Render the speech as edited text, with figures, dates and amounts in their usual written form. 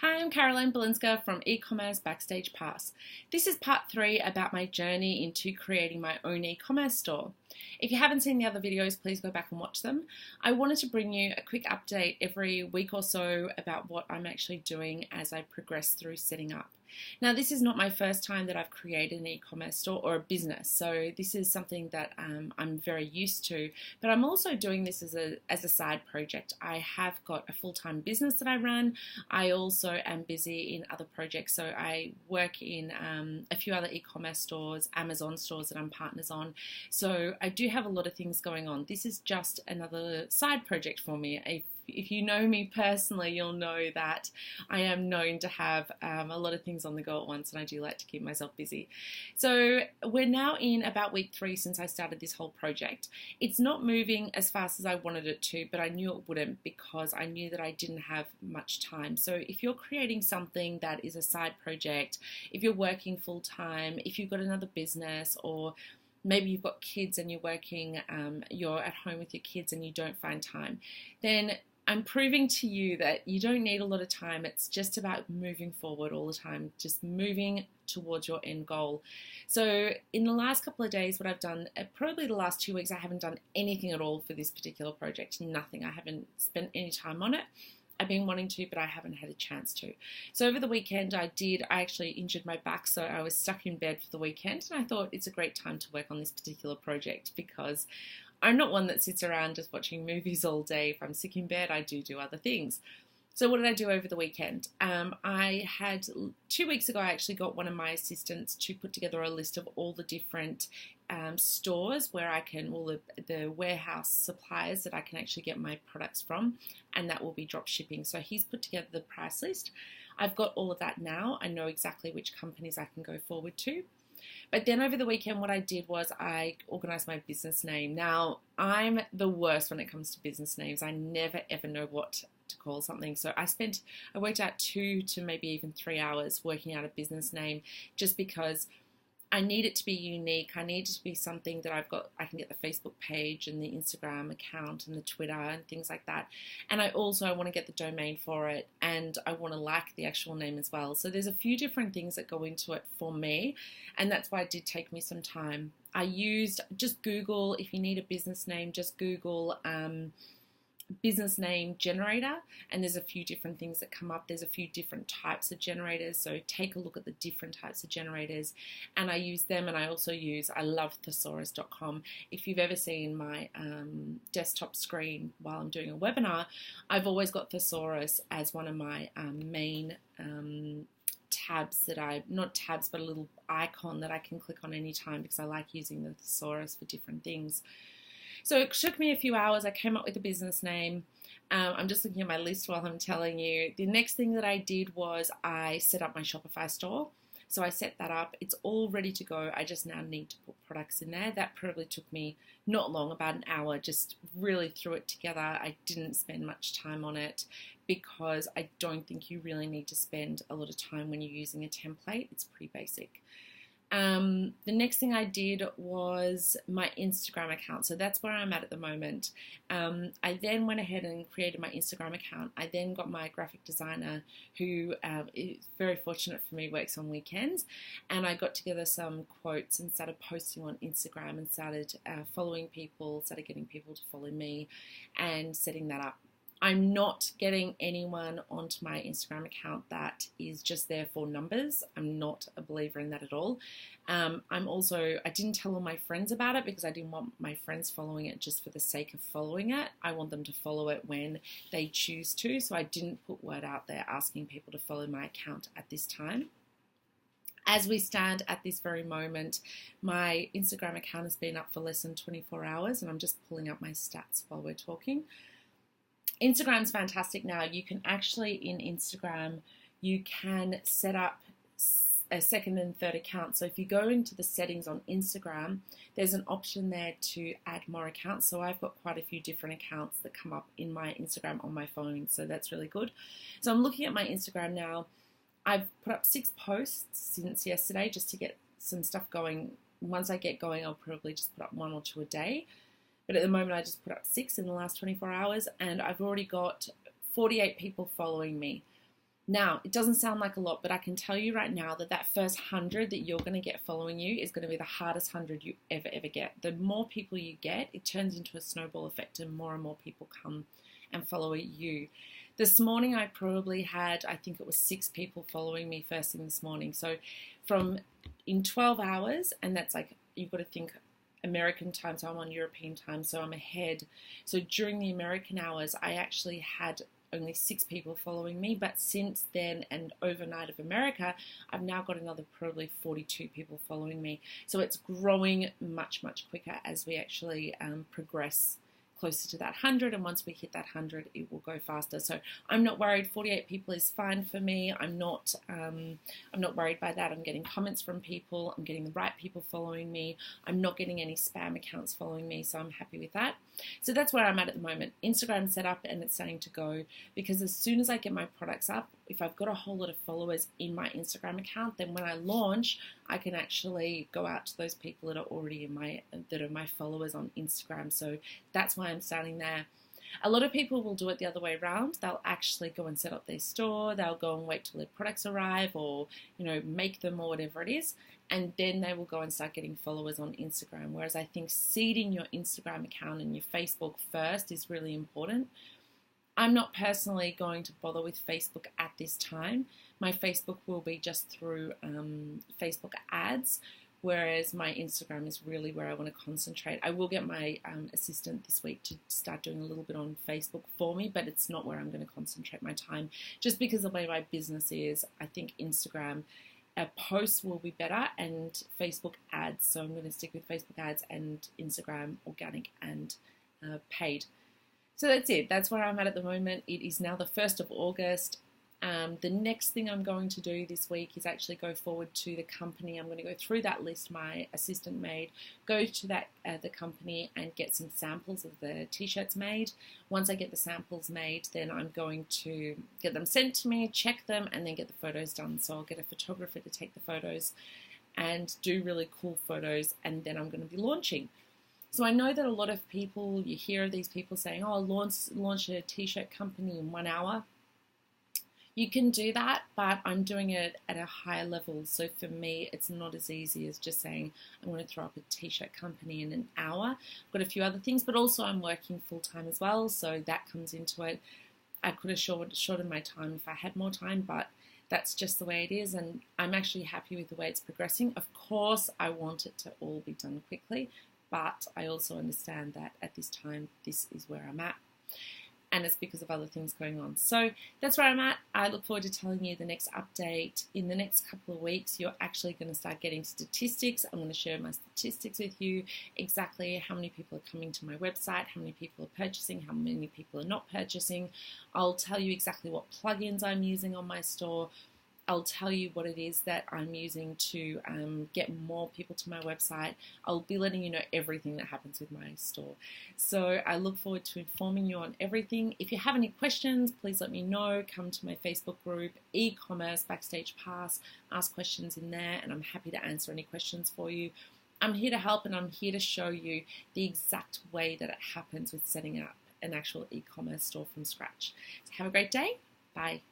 Hi, I'm Caroline Balinska from eCommerce Backstage Pass. This is part 3 about my journey into creating my own e-commerce store. If you haven't seen the other videos, please go back and watch them. I wanted to bring you a quick update every week or so about what I'm actually doing as I progress through setting up. Now, this is not my first time that I've created an e-commerce store or a business, so this is something that I'm very used to, but I'm also doing this as a side project. I have got a full-time business that I run. I also am busy in other projects, so I work in a few other e-commerce stores, Amazon stores that I'm partners on, so I do have a lot of things going on. This is just another side project for me. If you know me personally, you'll know that I am known to have a lot of things on the go at once, and I do like to keep myself busy. So we're now in about week 3 since I started this whole project. It's not moving as fast as I wanted it to, but I knew it wouldn't because I knew that I didn't have much time. So if you're creating something that is a side project, if you're working full time, if you've got another business, or maybe you've got kids and you're working, you're at home with your kids and you don't find time, then I'm proving to you that you don't need a lot of time. It's just about moving forward all the time, just moving towards your end goal. So in the last couple of days, what I've done, probably the last 2 weeks, I haven't done anything at all for this particular project. Nothing. I haven't spent any time on it. I've been wanting to, but I haven't had a chance to. So over the weekend I actually injured my back, so I was stuck in bed for the weekend, and I thought it's a great time to work on this particular project because I'm not one that sits around just watching movies all day. If I'm sick in bed, I do other things. So what did I do over the weekend? I had 2 weeks ago, I actually got one of my assistants to put together a list of all the different stores where I can, all the warehouse suppliers that I can actually get my products from, and that will be drop shipping. So he's put together the price list. I've got all of that now. I know exactly which companies I can go forward to. But then over the weekend, what I did was I organized my business name. Now, I'm the worst when it comes to business names. I never ever know what to call something. So I worked out 2 to maybe even 3 hours working out a business name, just because I need it to be unique. I need it to be something that I can get the Facebook page and the Instagram account and the Twitter and things like that. And I want to get the domain for it, and I want to like the actual name as well. So there's a few different things that go into it for me, and that's why it did take me some time. I used just Google. If you need a business name, just Google business name generator, and there's a few different things that come up. There's a few different types of generators, so take a look at the different types of generators, and I use them. And I love thesaurus.com. If you've ever seen my desktop screen while I'm doing a webinar, I've always got thesaurus as one of my main tabs not tabs, but a little icon that I can click on anytime, because I like using the thesaurus for different things. So it took me a few hours. I came up with a business name. I'm just looking at my list while I'm telling you. The next thing that I did was I set up my Shopify store. So I set that up. It's all ready to go. I just now need to put products in there. That probably took me not long, about an hour, just really threw it together. I didn't spend much time on it because I don't think you really need to spend a lot of time when you're using a template. It's pretty basic. The next thing I did was my Instagram account. So that's where I'm at the moment. I then went ahead and created my Instagram account. I then got my graphic designer, who is very fortunate for me, works on weekends, and I got together some quotes and started posting on Instagram and started following people, started getting people to follow me and setting that up. I'm not getting anyone onto my Instagram account that is just there for numbers. I'm not a believer in that at all. I didn't tell all my friends about it because I didn't want my friends following it just for the sake of following it. I want them to follow it when they choose to. So I didn't put word out there asking people to follow my account at this time. As we stand at this very moment, my Instagram account has been up for less than 24 hours, and I'm just pulling up my stats while we're talking. Instagram's fantastic now. You can actually, in Instagram, you can set up a second and third account. So if you go into the settings on Instagram, there's an option there to add more accounts. So I've got quite a few different accounts that come up in my Instagram on my phone. So that's really good. So I'm looking at my Instagram now. I've put up 6 posts since yesterday just to get some stuff going. Once I get going, I'll probably just put up 1 or 2 a day. But at the moment, I just put up 6 in the last 24 hours, and I've already got 48 people following me. Now, it doesn't sound like a lot, but I can tell you right now that that first 100 that you're going to get following you is going to be the hardest 100 you ever get. The more people you get, it turns into a snowball effect and more people come and follow you. This morning I probably had, I think it was 6 people following me first thing this morning. So in 12 hours, and that's like, you've got to think American time, so I'm on European time, so I'm ahead. So during the American hours, I actually had only 6 people following me, but since then and overnight of America, I've now got another probably 42 people following me. So it's growing much quicker as we actually progress closer to that 100, and once we hit that 100 it will go faster. So I'm not worried. 48 people is fine for me. I'm not worried by that. I'm getting comments from people, I'm getting the right people following me, I'm not getting any spam accounts following me, so I'm happy with that. So that's where I'm at the moment. Instagram's set up and it's starting to go, because as soon as I get my products up, if I've got a whole lot of followers in my Instagram account, then when I launch, I can actually go out to those people that are already my followers on Instagram. So that's why I'm starting there. A lot of people will do it the other way around. They'll actually go and set up their store. They'll go and wait till their products arrive, or make them, or whatever it is, and then they will go and start getting followers on Instagram. Whereas I think seeding your Instagram account and your Facebook first is really important. I'm not personally going to bother with Facebook at this time. My Facebook will be just through Facebook ads, whereas my Instagram is really where I want to concentrate. I will get my assistant this week to start doing a little bit on Facebook for me, but it's not where I'm going to concentrate my time, just because of the way my business is. I think Instagram posts will be better, and Facebook ads. So I'm going to stick with Facebook ads and Instagram organic and paid. So that's it. That's where I'm at the moment. It is now the 1st of August. The next thing I'm going to do this week is actually go forward to the company. I'm going to go through that list my assistant made, go to the company and get some samples of the t-shirts made. Once I get the samples made, then I'm going to get them sent to me, check them, and then get the photos done. So I'll get a photographer to take the photos and do really cool photos, and then I'm going to be launching. So I know that a lot of people, you hear of these people saying, oh, launch a t-shirt company in 1 hour. You can do that, but I'm doing it at a higher level. So for me, it's not as easy as just saying, I'm going to throw up a t-shirt company in an hour. I've got a few other things, but also I'm working full-time as well, so that comes into it. I could have shortened my time if I had more time, but that's just the way it is, and I'm actually happy with the way it's progressing. Of course, I want it to all be done quickly, but I also understand that at this time, this is where I'm at, and it's because of other things going on. So that's where I'm at. I look forward to telling you the next update. In the next couple of weeks, you're actually going to start getting statistics. I'm going to share my statistics with you, exactly how many people are coming to my website, how many people are purchasing, how many people are not purchasing. I'll tell you exactly what plugins I'm using on my store. I'll tell you what it is that I'm using to get more people to my website. I'll be letting you know everything that happens with my store. So I look forward to informing you on everything. If you have any questions, please let me know. Come to my Facebook group, eCommerce Backstage Pass. Ask questions in there, and I'm happy to answer any questions for you. I'm here to help, and I'm here to show you the exact way that it happens with setting up an actual e-commerce store from scratch. So have a great day. Bye.